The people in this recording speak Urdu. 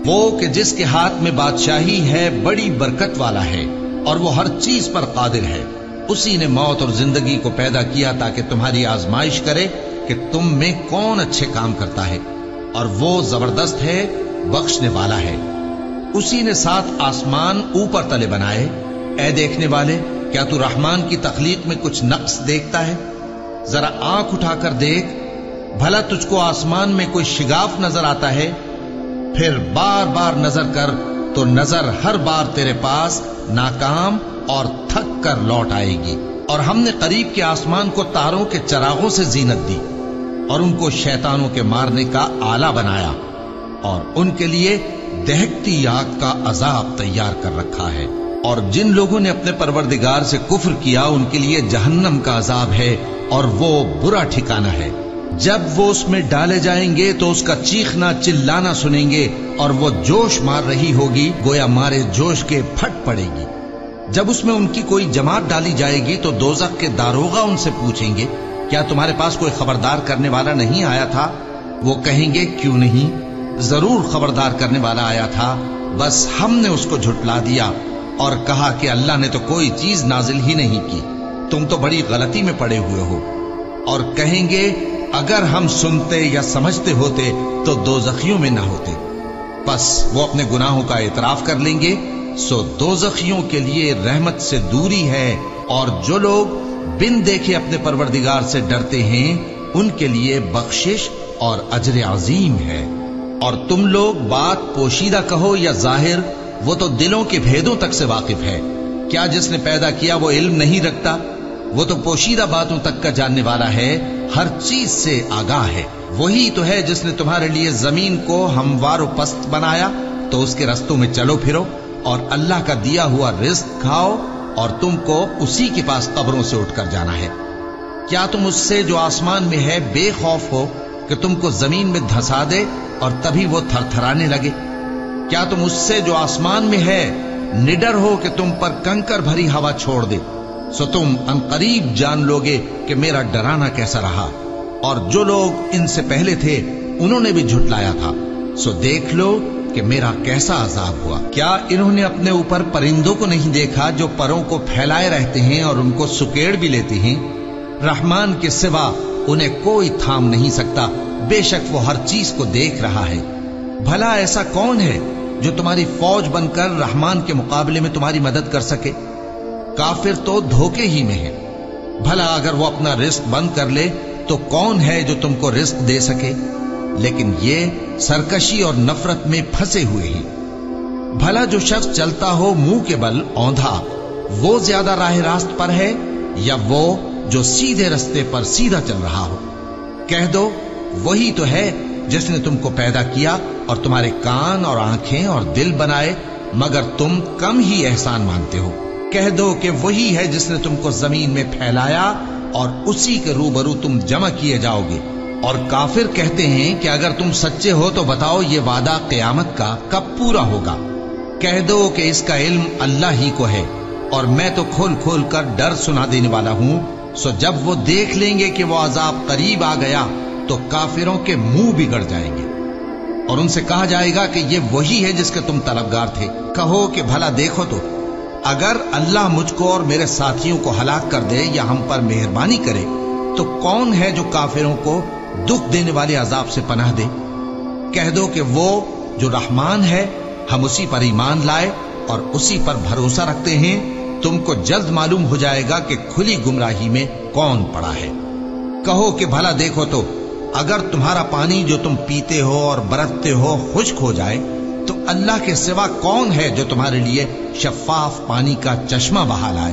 وہ کہ جس کے ہاتھ میں بادشاہی ہے بڑی برکت والا ہے اور وہ ہر چیز پر قادر ہے. اسی نے موت اور زندگی کو پیدا کیا تاکہ تمہاری آزمائش کرے کہ تم میں کون اچھے کام کرتا ہے، اور وہ زبردست ہے، بخشنے والا ہے. اسی نے 7 آسمان اوپر تلے بنائے. اے دیکھنے والے، کیا تو رحمان کی تخلیق میں کچھ نقص دیکھتا ہے؟ ذرا آنکھ اٹھا کر دیکھ، بھلا تجھ کو آسمان میں کوئی شگاف نظر آتا ہے؟ پھر بار بار نظر کر تو نظر ہر بار تیرے پاس ناکام اور تھک کر لوٹ آئے گی. اور ہم نے قریب کے آسمان کو تاروں کے چراغوں سے زینت دی اور ان کو شیطانوں کے مارنے کا آلہ بنایا، اور ان کے لیے دہکتی آگ کا عذاب تیار کر رکھا ہے. اور جن لوگوں نے اپنے پروردگار سے کفر کیا ان کے لیے جہنم کا عذاب ہے، اور وہ برا ٹھکانہ ہے. جب وہ اس میں ڈالے جائیں گے تو اس کا چیخنا چلانا سنیں گے، اور وہ جوش مار رہی ہوگی گویا مارے جوش کے پھٹ پڑے گی. جب اس میں ان کی کوئی جماعت ڈالی جائے گی تو دوزخ کے داروغہ ان سے پوچھیں گے، کیا تمہارے پاس کوئی خبردار کرنے والا نہیں آیا تھا؟ وہ کہیں گے، کیوں نہیں، ضرور خبردار کرنے والا آیا تھا، بس ہم نے اس کو جھٹلا دیا اور کہا کہ اللہ نے تو کوئی چیز نازل ہی نہیں کی، تم تو بڑی غلطی میں پڑے ہوئے ہو. اور کہیں گے، اگر ہم سنتے یا سمجھتے ہوتے تو دوزخیوں میں نہ ہوتے. پس وہ اپنے گناہوں کا اعتراف کر لیں گے، سو دوزخیوں کے لیے رحمت سے دوری ہے، اور جو لوگ بن دیکھے اپنے پروردگار سے ڈرتے ہیں ان کے لیے بخشش اور اجر عظیم ہے. اور تم لوگ بات پوشیدہ کہو یا ظاہر، وہ تو دلوں کے بھیدوں تک سے واقف ہے. کیا جس نے پیدا کیا وہ علم نہیں رکھتا؟ وہ تو پوشیدہ باتوں تک کا جاننے والا ہے، ہر چیز سے آگاہ ہے. وہی تو ہے جس نے تمہارے لیے زمین کو ہموار و پست بنایا تو اس کے رستوں میں چلو پھرو، اور اللہ کا دیا ہوا رزق کھاؤ، اور تم کو اسی کے پاس قبروں سے اٹھ کر جانا ہے. کیا تم اس سے جو آسمان میں ہے بے خوف ہو کہ تم کو زمین میں دھسا دے اور تبھی وہ تھر تھرانے لگے؟ کیا تم اس سے جو آسمان میں ہے نڈر ہو کہ تم پر کنکر بھری ہوا چھوڑ دے؟ سو تم عنقریب جان لوگے کہ میرا ڈرانا کیسا رہا. اور جو لوگ ان سے پہلے تھے انہوں نے بھی جھٹلایا تھا، سو دیکھ لو کہ میرا کیسا عذاب ہوا. کیا انہوں نے اپنے اوپر پرندوں کو نہیں دیکھا جو پروں کو پھیلائے رہتے ہیں اور ان کو سکیڑ بھی لیتے ہیں؟ رحمان کے سوا انہیں کوئی تھام نہیں سکتا، بے شک وہ ہر چیز کو دیکھ رہا ہے. بھلا ایسا کون ہے جو تمہاری فوج بن کر رحمان کے مقابلے میں تمہاری مدد کر سکے؟ کافر تو دھوکے ہی میں ہے. بھلا اگر وہ اپنا رزق بند کر لے تو کون ہے جو تم کو رزق دے سکے؟ لیکن یہ سرکشی اور نفرت میں پھنسے ہوئے ہیں. بھلا جو شخص چلتا ہو منہ کے بل اوندھا، وہ زیادہ راہ راست پر ہے یا وہ جو سیدھے رستے پر سیدھا چل رہا ہو؟ کہہ دو، وہی تو ہے جس نے تم کو پیدا کیا اور تمہارے کان اور آنکھیں اور دل بنائے، مگر تم کم ہی احسان مانتے ہو. کہہ دو کہ وہی ہے جس نے تم کو زمین میں پھیلایا اور اسی کے روبرو تم جمع کیے جاؤ گے. اور کافر کہتے ہیں کہ اگر تم سچے ہو تو بتاؤ یہ وعدہ قیامت کا کب پورا ہوگا؟ کہہ دو کہ اس کا علم اللہ ہی کو ہے، اور میں تو کھول کھول کر ڈر سنا دینے والا ہوں. سو جب وہ دیکھ لیں گے کہ وہ عذاب قریب آ گیا تو کافروں کے منہ بگڑ جائیں گے، اور ان سے کہا جائے گا کہ یہ وہی ہے جس کے تم طلبگار تھے. کہو کہ بھلا دیکھو تو، اگر اللہ مجھ کو اور میرے ساتھیوں کو ہلاک کر دے یا ہم پر مہربانی کرے تو کون ہے جو کافروں کو دکھ دینے والے عذاب سے پناہ دے؟ کہہ دو کہ وہ جو رحمان ہے، ہم اسی پر ایمان لائے اور اسی پر بھروسہ رکھتے ہیں. تم کو جلد معلوم ہو جائے گا کہ کھلی گمراہی میں کون پڑا ہے. کہو کہ بھلا دیکھو تو، اگر تمہارا پانی جو تم پیتے ہو اور برتتے ہو خشک ہو جائے تو اللہ کے سوا کون ہے جو تمہارے لیے شفاف پانی کا چشمہ بہا لائے؟